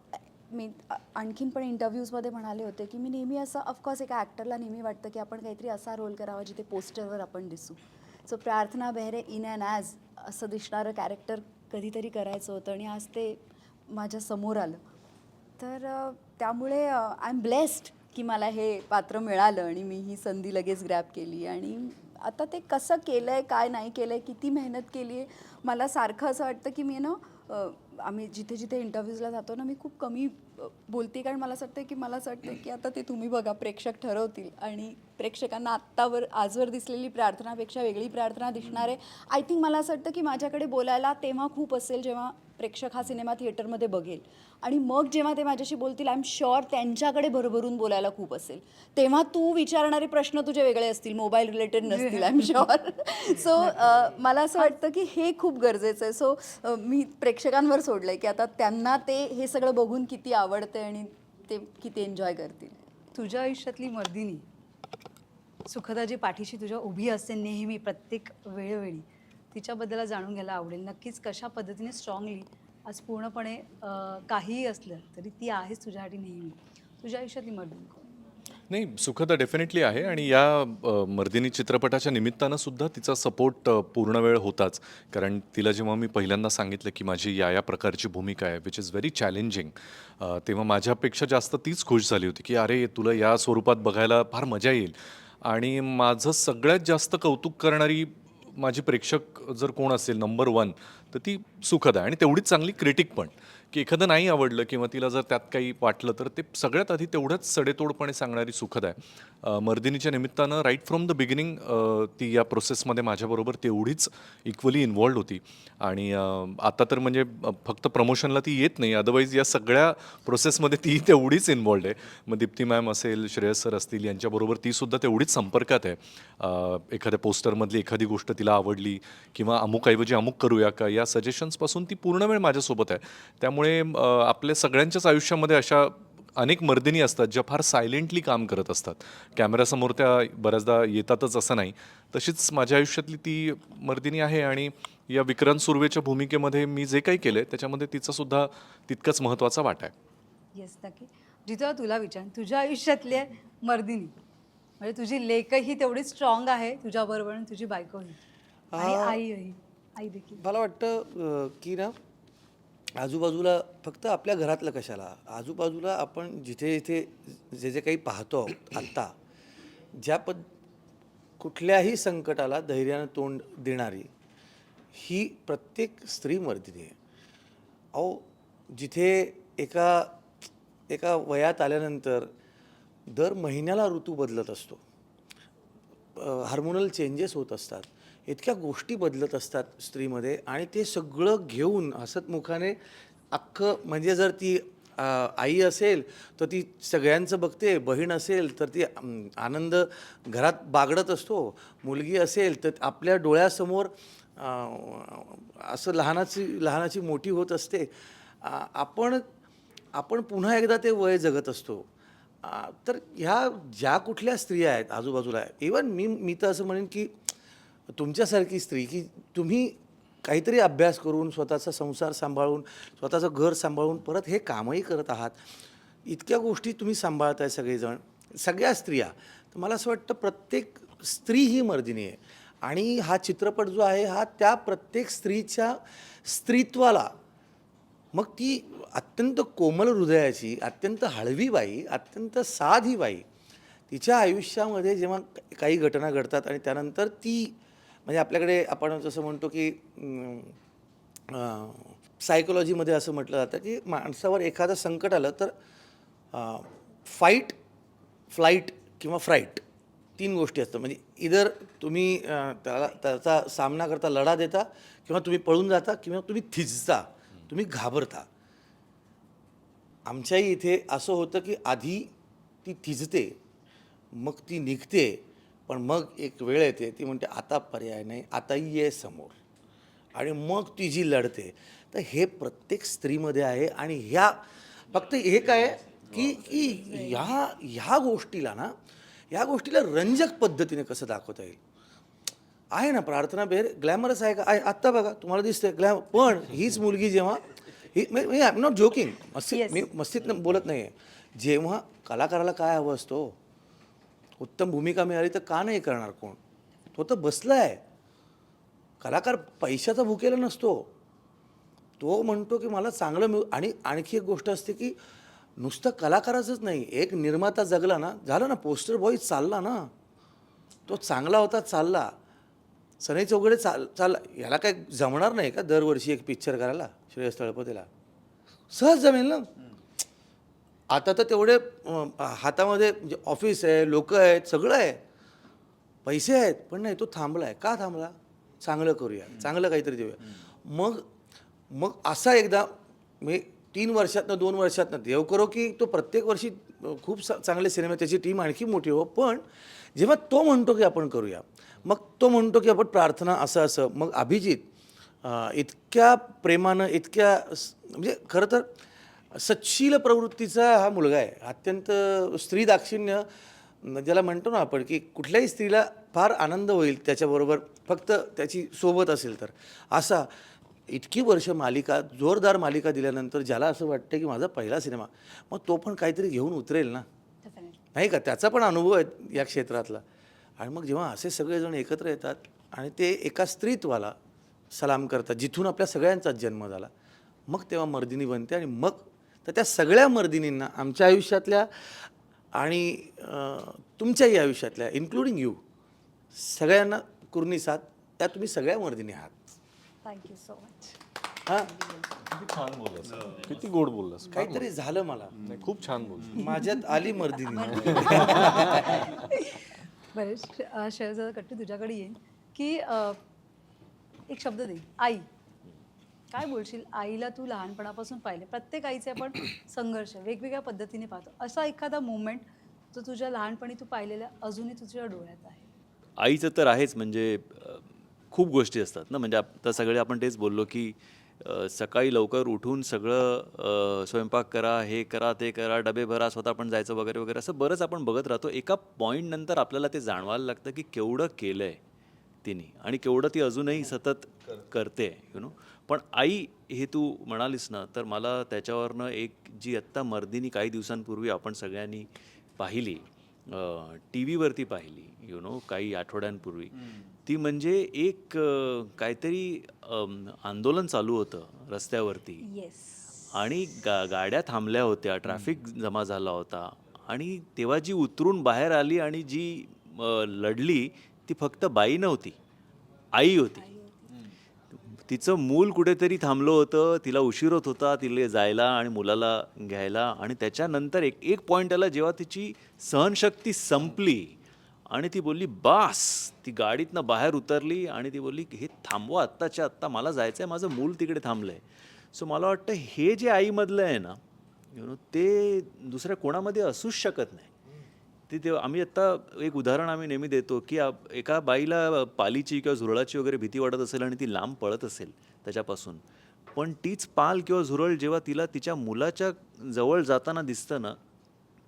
मी आणखीन पण इंटरव्ह्यूजमध्ये म्हणाले होते की मी नेहमी असं ऑफकोर्स एका ॲक्टरला नेहमी वाटतं की आपण काहीतरी असा रोल करावा जिथे पोस्टरवर आपण दिसू. सो प्रार्थना बेहरे इन अँड ॲज असं दिसणारं कॅरेक्टर कधीतरी करायचं होतं आणि आज ते माझ्या समोर आलं. तर त्यामुळे आय एम ब्लेस्ड की मला हे पात्र मिळालं आणि मी ही संधी लगेच ग्रॅब केली. आणि आता ते कसं केलं आहे, काय नाही केलं आहे, किती मेहनत केली आहे, मला सारखं असं वाटतं की मी ना आम्ही जिथे जिथे इंटरव्ह्यूजला जातो ना मी खूप कमी बोलते, कारण मला असं वाटतं की आता ते तुम्ही बघा, प्रेक्षक ठरवतील आणि प्रेक्षकांना आजवर दिसलेली प्रार्थनापेक्षा वेगळी प्रार्थना दिसणार आहे. आय थिंक मला असं वाटतं की माझ्याकडे बोलायला तेव्हा खूप असेल जेव्हा प्रेक्षक हा सिनेमा थिएटरमध्ये बघेल, आणि मग जेव्हा ते माझ्याशी बोलतील आय एम शुअर त्यांच्याकडे भरभरून बोलायला खूप असेल. तेव्हा तू विचारणारे प्रश्न तुझे वेगळे असतील, मोबाईल रिलेटेड नसतील, आय एम शुअर. सो मला असं वाटतं की हे खूप गरजेचं आहे. सो मी प्रेक्षकांवर सोडलं आहे की आता त्यांना ते हे सगळं बघून किती आवडतं आणि ते किती एन्जॉय करतील. तुझ्या आयुष्यातली मर्दिनी सुखदाजी पाठीशी तुझ्या उभी असते नेहमी, प्रत्येक वेळोवेळी, तिच्याबद्दल जाणून घ्यायला आवडेल. नक्कीच कशा पद्धतीने स्ट्रॉंगली आज पूर्णपणे काहीही असलं तरी ती आहेच तुझ्यासाठी नेहमी. तुझ्या आयुष्यातली मर्दिनी कोण? नाही, सुखदा डेफिनेटली आहे आणि या मर्दिनी चित्रपटाच्या निमित्तानं सुद्धा तिचा सपोर्ट पूर्ण वेळ होताच. कारण तिला जेव्हा मी पहिल्यांदा सांगितलं की माझी या प्रकारची भूमिका आहे विच इज व्हेरी चॅलेंजिंग, तेव्हा माझ्यापेक्षा जास्त तीच खुश झाली होती की अरे तुला या स्वरूपात बघायला फार मजा येईल. आणि माझं सगळ्यात जास्त कौतुक करणारी माझी प्रेक्षक जर कोण असेल नंबर 1 तर ती सुखद आहे. आणि तेवढीच चांगली क्रिटिक पण, की एखादं नाही आवडलं किंवा तिला जर त्यात काही वाटलं तर ते सगळ्यात आधी तेवढंच सडेतोडपणे सांगणारी सुखद आहे. मर्दिनीच्या निमित्तानं राईट फ्रॉम द बिगिनिंग ती या प्रोसेसमध्ये माझ्याबरोबर तेवढीच इक्वली इन्वॉल्ड होती. आणि आता तर म्हणजे फक्त प्रमोशनला ती येत नाही, अदरवाईज या सगळ्या प्रोसेसमध्ये ती तेवढीच इन्वॉल्ड आहे. मग दीप्ती मॅम असेल, श्रेयस सर असतील, यांच्याबरोबर ती सुद्धा तेवढीच संपर्कात आहे. एखाद्या पोस्टरमधली एखादी गोष्ट तिला आवडली किंवा अमुकऐवजी अमुक करूया का, या सजेशन्सपासून ती पूर्ण वेळ माझ्यासोबत आहे. त्यामुळे आपल्या सगळ्यांच्याच आयुष्यामध्ये अशा अनेक मर्दिनी असतात ज्या फार सायलेंटली काम करत असतात. कॅमेऱ्यासमोर त्या बऱ्याचदा येतातच असं नाही. तशीच माझ्या आयुष्यातली ती मर्दिनी आहे. आणि या विक्रांत सुर्वेच्या भूमिकेमध्ये मी जे काही केलं आहे त्याच्यामध्ये तिचासुद्धा तितकाच महत्त्वाचा वाटा आहे. येस, नक्की. जिथं तुला विचार, तुझ्या आयुष्यातली मर्दिनी म्हणजे तुझी लेकही तेवढी स्ट्रॉंग आहे तुझ्याबरोबर आणि तुझी बायकोही आणि आई देखील. मला वाटतं की ना आजूबाजूला फक्त आपल्या घरातलं कशाला, आजूबाजूला आपण जिथे जिथे जे जे काही पाहतो आहोत आत्ता, कुठल्याही संकटाला धैर्यानं तोंड देणारी ही प्रत्येक स्त्री मर्दिनी आहे. अहो, जिथे एका वयात आल्यानंतर दर महिन्याला ऋतू बदलत असतो, हार्मोनल चेंजेस होत असतात, इतक्या गोष्टी बदलत असतात स्त्रीमध्ये, आणि ते सगळं घेऊन हसतमुखाने अख्खं, म्हणजे जर ती आई असेल तर ती सगळ्यांचं बघते, बहीण असेल तर ती आनंद घरात बागडत असतो, मुलगी असेल तर आपल्या डोळ्यासमोर असं लहानाची मोठी होत असते. आपण पुन्हा एकदा ते वय जगत असतो. तर ह्या ज्या कुठल्या स्त्रिया आहेत आजूबाजूला, इवन मी तर असं म्हणेन की तुमच्यासारखी स्त्री, की तुम्ही काहीतरी अभ्यास करून स्वतःचा संसार सांभाळून, स्वतःचं घर सांभाळून, परत हे कामही करत आहात, इतक्या गोष्टी तुम्ही सांभाळताय सगळेजण, सगळ्या स्त्रिया. तर मला असं वाटतं प्रत्येक स्त्री ही मर्दिनी आहे. आणि हा चित्रपट जो आहे हा त्या प्रत्येक स्त्रीच्या स्त्रीत्वाला, मग ती अत्यंत कोमल हृदयाची, अत्यंत हळवी बाई, अत्यंत साधी बाई, तिच्या आयुष्यामध्ये जेव्हा काही घटना घडतात आणि त्यानंतर ती, म्हणजे आपल्याकडे आपण जसं म्हणतो की सायकोलॉजीमध्ये असं म्हटलं जातं की माणसावर एखादं संकट आलं तर फाईट, फ्लाईट किंवा फ्राईट, 3 गोष्टी असतात. म्हणजे इधर तुम्ही त्याचा सामना करता, लढा देता, किंवा तुम्ही पळून जाता, किंवा तुम्ही थिजता, तुम्ही घाबरता. आमच्याही इथे असं होतं की आधी ती थिजते, मग ती निघते, पण मग एक वेळ येते ती म्हणते आता पर्याय नाही, आता ये समोर, आणि मग ती जी लढते. तर हे प्रत्येक स्त्रीमध्ये आहे. आणि ह्या फक्त हे काय आहे की की ह्या गोष्टीला ना, ह्या गोष्टीला रंजक पद्धतीने कसं दाखवता येईल. आहे ना, प्रार्थना बेर ग्लॅमरस आहे का? आहे. आत्ता बघा तुम्हाला दिसतंय पण हीच मुलगी जेव्हा ही आय एम नॉट जोकिंग, मी मस्तीत बोलत नाही आहे. जेव्हा कलाकाराला काय हवं असतो, उत्तम भूमिका मिळाली तर का नाही करणार कोण? तो तर बसला आहे. कलाकार पैशाचा भुकेला नसतो. तो म्हणतो की मला चांगलं मिळू. आणि आणखी एक गोष्ट असते की नुसतं कलाकाराचंच नाही, एक निर्माता जगला ना, झालं ना, पोस्टर बॉय चालला ना, तो चांगला होता, चालला. सनई चौघडे चालला. याला काय जमणार नाही का दरवर्षी एक पिक्चर करायला श्रेयस तळपतेला? सहज जमेल ना. आता तर तेवढे हातामध्ये म्हणजे ऑफिस आहे, लोक आहेत, सगळं आहे, पैसे आहेत, पण नाही, तो थांबला आहे. का थांबला? चांगलं करूया, चांगलं काहीतरी देऊया. मग मग असा एकदा मी 3 वर्षातनं 2 वर्षातनं, देव करो की तो प्रत्येक वर्षी खूप चांगले सिनेमे, त्याची टीम आणखी मोठी हो. पण जेव्हा तो म्हणतो की आपण करूया, मग तो म्हणतो की आपण प्रार्थना असं असं, मग अभिजित इतक्या प्रेमानं, इतक्या म्हणजे खरं तर सच्छील प्रवृत्तीचा हा मुलगा आहे. अत्यंत स्त्री दाक्षिण्य ज्याला म्हणतो ना आपण, की कुठल्याही स्त्रीला फार आनंद होईल त्याच्याबरोबर फक्त त्याची सोबत असेल तर. असा इतकी वर्ष मालिका, जोरदार मालिका दिल्यानंतर ज्याला असं वाटतं की माझा पहिला सिनेमा, मग तो पण काहीतरी घेऊन उतरेल ना, नाही का? त्याचा पण अनुभव आहे या क्षेत्रातला. आणि मग जेव्हा असे सगळेजण एकत्र येतात आणि ते एका स्त्रीत्वाला सलाम करतात जिथून आपल्या सगळ्यांचाच जन्म झाला, मग तेव्हा मर्दिनी बनते. आणि मग तर त्या सगळ्या मर्दिनींना, आमच्या आयुष्यातल्या आणि तुमच्याही आयुष्यातल्या, इन्क्लुडिंग यू, सगळ्यांना कुर्नी साथ. त्या तुम्ही सगळ्या मर्दिनी आहात. Thank you so much. हां, किती छान बोललास, किती गोड बोललास. काहीतरी झालं मला, नाही, खूप छान बोल. माझ्यात आली मर्दिनी. बरं, शहजादा कट्टी तुझ्याकडे येईन की एक शब्द दे, आई. काय बोलशील? आईला तू लहानपणापासून पाहिले, प्रत्येक आईचे आपण संघर्ष वेगवेगळ्या पद्धतीने पाहतो. असा एखादा मोमेंट जो तुझ्या लहानपणी तू पाहिलेला अजूनही तुझ्या डोळ्यात आहे? आईचं तर आहेच. म्हणजे खूप गोष्टी असतात ना. म्हणजे आता सगळे आपण तेच बोललो की सकाळी लवकर उठून सगळं स्वयंपाक करा, हे करा, ते करा, डबे भरा, स्वतः पण जायचं वगैरे वगैरे, असं बरंच आपण बघत राहतो. एका पॉईंट नंतर आपल्याला ते जाणवायला लागतं की केवढं केलं आहे तिने आणि केवढं ती अजूनही सतत करते, पण आई हे तू म्हणालीस ना, तर मला त्याच्यावरनं एक जी आत्ता मर्दिनी काही दिवसांपूर्वी आपण सगळ्यांनी पाहिली, टी व्हीवरती पाहिली, काही आठवड्यांपूर्वी, ती म्हणजे एक काहीतरी आंदोलन चालू होतं रस्त्यावरती. येस. आणि गाड्या थांबल्या होत्या, ट्रॅफिक जमा झाला होता, आणि तेव्हा जी उतरून बाहेर आली आणि जी लढली, ती फक्त बाई नव्हती, आई होती. तिचं मूल कुठेतरी थांबलं होतं, तिला उशीर होत होता तिला जायला आणि मुलाला घ्यायला. आणि त्याच्यानंतर एक पॉईंट आला जेव्हा तिची सहनशक्ती संपली आणि ती बोलली बास. ती गाडीतनं बाहेर उतरली आणि ती बोलली हे थांबवा आत्ताच्या आत्ता, मला जायचं आहे, माझं मूल तिकडे थांबलं आहे. सो मला वाटतं हे जे आईमधलं आहे ना, ते दुसऱ्या कोणामध्ये असूच शकत नाही. ते आम्ही आत्ता एक उदाहरण आम्ही नेहमी देतो की एका बाईला पालीची किंवा झुरळाची वगैरे भीती वाटत असेल आणि ती लांब पळत असेल त्याच्यापासून, पण तीच पाल किंवा झुरळ जेव्हा तिला तिच्या मुलाच्या जवळ जाताना दिसतं ना,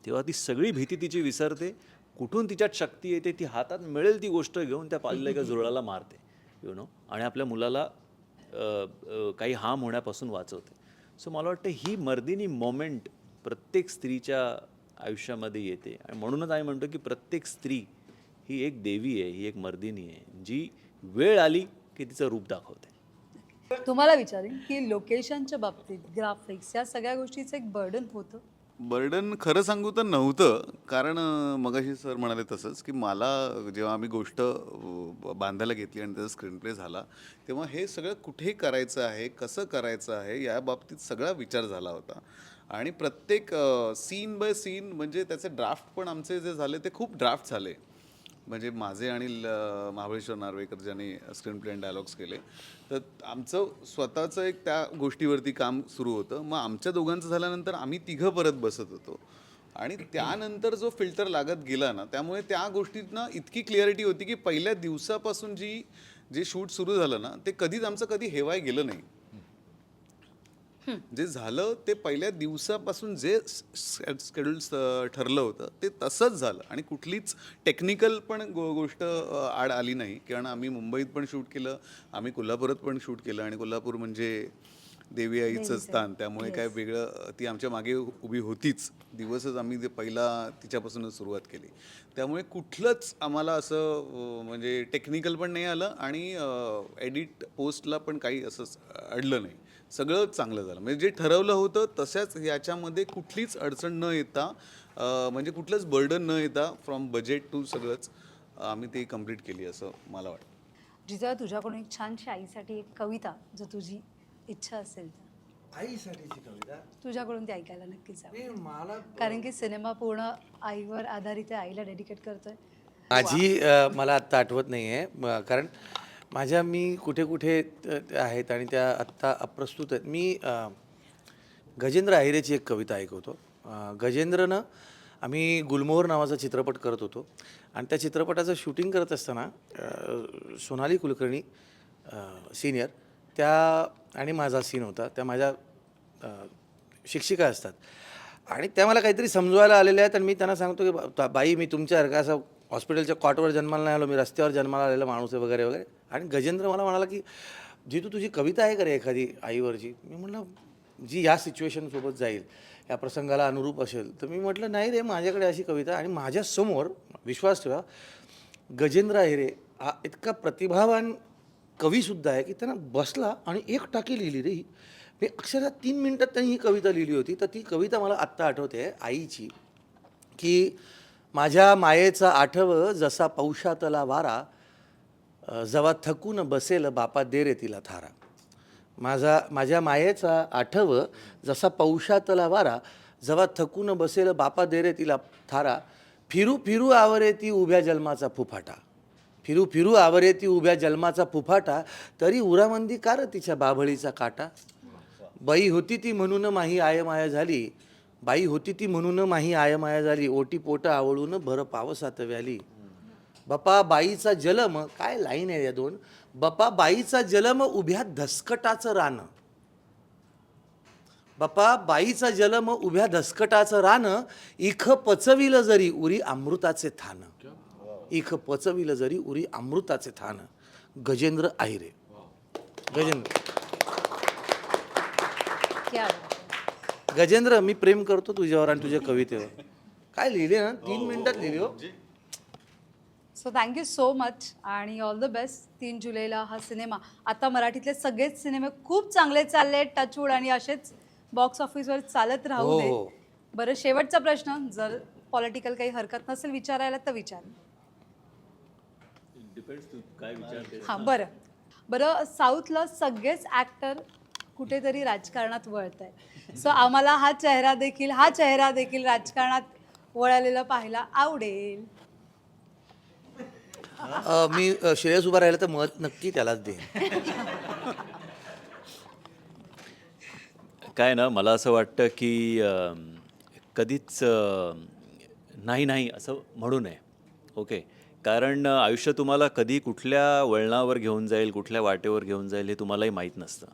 तेव्हा ती सगळी भीती तिची विसरते. कुठून तिच्यात शक्ती येते, ती हातात मिळेल ती गोष्ट घेऊन त्या पालीला एका झुरळाला मारते, आणि आपल्या मुलाला काही हार्म होण्यापासून वाचवते. सो मला वाटतं ही मर्दिनी मोमेंट प्रत्येक स्त्रीच्या आयुष्यामध्ये येते. आणि म्हणूनच आम्ही म्हणतो की प्रत्येक स्त्री ही एक देवी आहे, ही एक मर्दिनी आहे, जी वेळ आली की तिचं रूप दाखवते. तुम्हाला विचारेन की लोकेशनच्या बाबतीत ग्राफिक्स या सगळ्या गोष्टीचं एक बर्डन होतं? बर्डन खरं सांगू तर नव्हतं. कारण मगाशी सर म्हणाले तसंच की मला जेव्हा आम्ही गोष्ट बांधायला घेतली आणि त्याचा स्क्रीन प्ले झाला, तेव्हा हे सगळं कुठे करायचं आहे, कसं करायचं आहे, या बाबतीत सगळा विचार झाला होता. आणि प्रत्येक सीन बाय सीन, म्हणजे त्याचे ड्राफ्ट पण आमचे जे झाले ते खूप ड्राफ्ट झाले. म्हणजे माझे आणि महाबळेश्वर नार्वेकर ज्यांनी स्क्रीन प्ले अँड डायलॉग्स केले, तर आमचं स्वतःचं एक त्या गोष्टीवरती काम सुरू होतं. मग आमच्या दोघांचं झाल्यानंतर आम्ही तिघं परत बसत होतो आणि त्यानंतर जो फिल्टर लागत गेला ना, त्यामुळे त्या गोष्टीतनं इतकी क्लिअरिटी होती की पहिल्या दिवसापासून जे शूट सुरू झालं ना, ते कधीच आमचं कधी हेवाय गेलं नाही. जे झालं ते पहिल्या दिवसापासून जे शेड्यूल ठरलं होतं ते तसंच झालं आणि कुठलीच टेक्निकल पण गोष्ट आड आली नाही. कारण आम्ही मुंबईत पण शूट केलं, आम्ही कोल्हापुरात पण शूट केलं आणि कोल्हापूर म्हणजे देवी आईचं स्थान, त्यामुळे काय वेगळं, ती आमच्या मागे उभी होतीच. दिवसच आम्ही ते पहिला तिच्यापासूनच सुरुवात केली. त्यामुळे कुठलंच आम्हाला असं म्हणजे टेक्निकल पण नाही आलं आणि एडिट पोस्टला पण काही असं अडलं नाही. सगळं चांगलं झालं. म्हणजे जे ठरवलं होतं तशाच याच्यामध्ये कुठलीच अडचण न येता, म्हणजे कुठलंच बर्डन न येता फ्रॉम बजेट टू सगळंच आम्ही ती कंप्लीट केली असं मला वाटतं. जिजा, तुझ्याकडून एक छानशी आईसाठी एक कविता, जर तुझी इच्छा असेल तर आईसाठीची कविता तुझ्याकडून ती ऐकायला नक्कीच आवडेल. मला कारण की सिनेमा पूर्ण आईवर आधारित आहे, आईला डेडिकेट करतोय. माझी मला आत्ता आठवत नाही आहे, कारण माझ्या मी कुठे कुठे आहेत आणि त्या आत्ता अप्रस्तुत आहेत. मी गजेंद्र अहिरेची एक कविता ऐकवतो. गजेंद्रनं, आम्ही गुलमोहर नावाचा चित्रपट करत होतो आणि त्या चित्रपटाचं शूटिंग करत असताना सोनाली कुलकर्णी सिनियर त्या आणि माझा सीन होता. त्या माझ्या शिक्षिका असतात आणि त्या मला काहीतरी समजवायला आलेल्या आहेत आणि मी त्यांना सांगतो की बाई, मी तुमच्यासारखा असं हॉस्पिटलच्या कॉटवर जन्माला नाही आलो, मी रस्त्यावर जन्माला आलेला माणूस आहे वगैरे वगैरे. आणि गजेंद्र मला म्हणाला की जी तुझी कविता आहे का रे एखादी आईवरची? मी म्हटलं जी या सिच्युएशनसोबत जाईल, या प्रसंगाला अनुरूप असेल. तर मी म्हटलं नाही रे, माझ्याकडे अशी कविता. आणि माझ्यासमोर, विश्वास ठेवा, गजेंद्र अहिरे हा इतका प्रतिभावान कवीसुद्धा आहे की त्यांना बसला आणि एक टाकी लिहिली रे ही. मी अक्षरशः 3 मिनिटात त्यांनी ही कविता लिहिली होती. तर ती कविता मला आत्ता आठवते आईची, की माझ्या मायेचा आठव जसा पौषातला वारा, जेव्हा थकून बसेल बापा दे रे तिला थारा. माझ्या मायेचा आठव जसा पौषातला वारा, जेव्हा थकून बसेल बापा दे रे तिला थारा. फिरू फिरू आवरे ती उभ्या जन्माचा फुफाटा, फिरू फिरू आवरे ती उभ्या जन्माचा फुफाटा. तरी उरामंदी कार तिच्या बाभळीचा काटा. बाई होती ती म्हणून माही आयमाया झाली, बाई होती ती म्हणून माही आयमाया झाली. ओटी पोट आवळून भर पावसात व्याली. बापा बाईचा जलम, काय लाईन आहे या दोन. बापा बाईचा जलम उभ्या धसकटाचं रान, बापा बाईचा जलम उभ्या धसकटाचं रान. इख पचविल जरी उरी अमृताचे थान, इख पचविल जरी उरी अमृताचे थान. गजेंद्र अहिरे. गजेंद्र, क्या बात आहे. गजेंद्र, मी प्रेम करतो तुझ्यावर आणि तुझ्या कवितेवर. काय लिहिले ना, 3 मिनिटात लिहिले हो. सो थँक्यू सो मच आणि ऑल द बेस्ट. 3 जुलैला हा सिनेमा, आता मराठीतले सगळेच सिनेमे खूप चांगले चालले, टचवूड, आणि असेच बॉक्स ऑफिसवर चालत राहू हो, दे. हो. बरं, शेवटचा प्रश्न, जर पॉलिटिकल काही हरकत नसेल विचारायला तर विचार. काय विचारते? हां, बरं, साऊथला सगळेच ॲक्टर कुठेतरी राजकारणात वळत आहे. सो आम्हाला हा चेहरा देखील राजकारणात वळालेला पाहायला आवडेल. मी श्रेयस उभा राहिला तर मत नक्की त्यालाच देईन. काय ना, मला असं वाटतं की कधीच नाही असं म्हणू नये. ओके, कारण आयुष्य तुम्हाला कधी कुठल्या वळणावर घेऊन जाईल, कुठल्या वाटेवर घेऊन जाईल हे तुम्हालाही माहीत नसतं.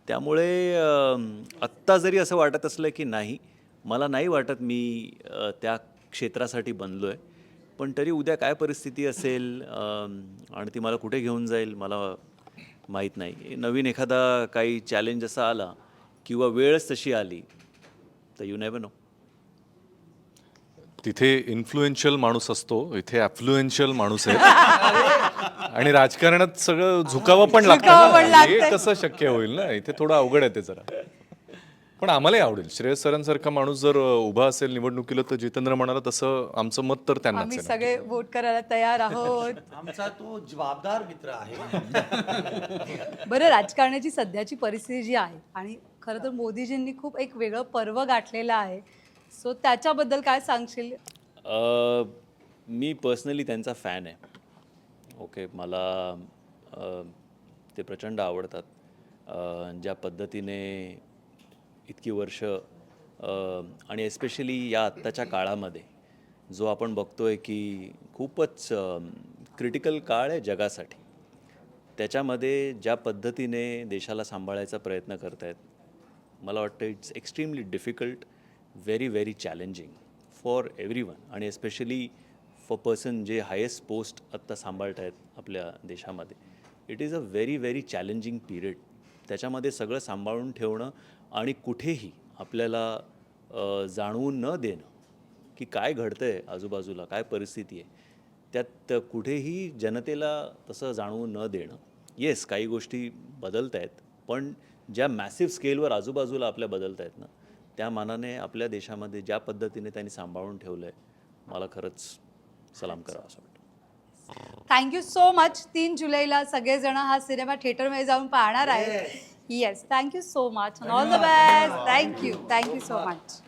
त्यामुळे आत्ता जरी असं वाटत असलं की नाही, मला नाही वाटत मी त्या क्षेत्रासाठी बनलो आहे, पण तरी उद्या काय परिस्थिती असेल आणि ती मला कुठे घेऊन जाईल मला माहीत नाही. नवीन एखादा काही चॅलेंज असा आला किंवा वेळच तशी आली तर यू नेव्हर नो. तिथे इन्फ्लुएन्शियल माणूस असतो, इथे ॲफ्लुएन्शियल माणूस आहे. आणि राजकारणात सगळं झुकावं पण लागतं ना. हे कसं शक्य होईल ना, इथे थोडं अवघड आहे ते जरा. पण आम्हालाही आवडेल. श्रेयस सरांसारखा माणूस जर उभा असेल निवडणुकीला तर जितेंद्र म्हणाला तसं आमचं मत तर त्यांनाच आम्ही आहे. सगळे वोट करायला तयार आहोत. आमचा तो जबाबदार मित्र आहे. बरं, राजकारणाची सध्याची परिस्थिती जी आहे, आणि खरं तर मोदीजींनी खूप एक वेगळं पर्व गाठलेलं आहे, सो त्याच्याबद्दल काय सांगशील? मी पर्सनली त्यांचा फॅन आहे. ओके, मला ते प्रचंड आवडतात. ज्या पद्धतीने इतकी वर्ष आणि एस्पेशली या आत्ताच्या काळामध्ये जो आपण बघतोय की खूपच क्रिटिकल काळ आहे जगासाठी, त्याच्यामध्ये ज्या पद्धतीने देशाला सांभाळायचा प्रयत्न करत आहेत, मला वाटतं it's extremely difficult, very very challenging for everyone, आणि एस्पेशली फॉर पर्सन जे हायेस्ट पोस्ट आत्ता सांभाळत आहेत आपल्या देशामध्ये. It is a very very challenging period. त्याच्यामध्ये सगळं सांभाळून ठेवणं आणि कुठेही आपल्याला जाणवून न देणं की काय घडतं आहे आजूबाजूला, काय परिस्थिती आहे, त्यात कुठेही जनतेला तसं जाणवून न देणं. येस, काही गोष्टी बदलत आहेत, पण ज्या मॅसिव्ह स्केलवर आजूबाजूला आपल्या बदलत आहेत ना, त्या मानाने आपल्या देशामध्ये ज्या पद्धतीने त्यांनी सांभाळून ठेवलं आहे, मला खरंच सलाम करावं असं वाटतं. Thank you so much. 3 जुलैला सगळेजण हा सिनेमा थिएटरमध्ये जाऊन पाहणार आहेत. Yes, thank you so much. All the best. Thank you so much.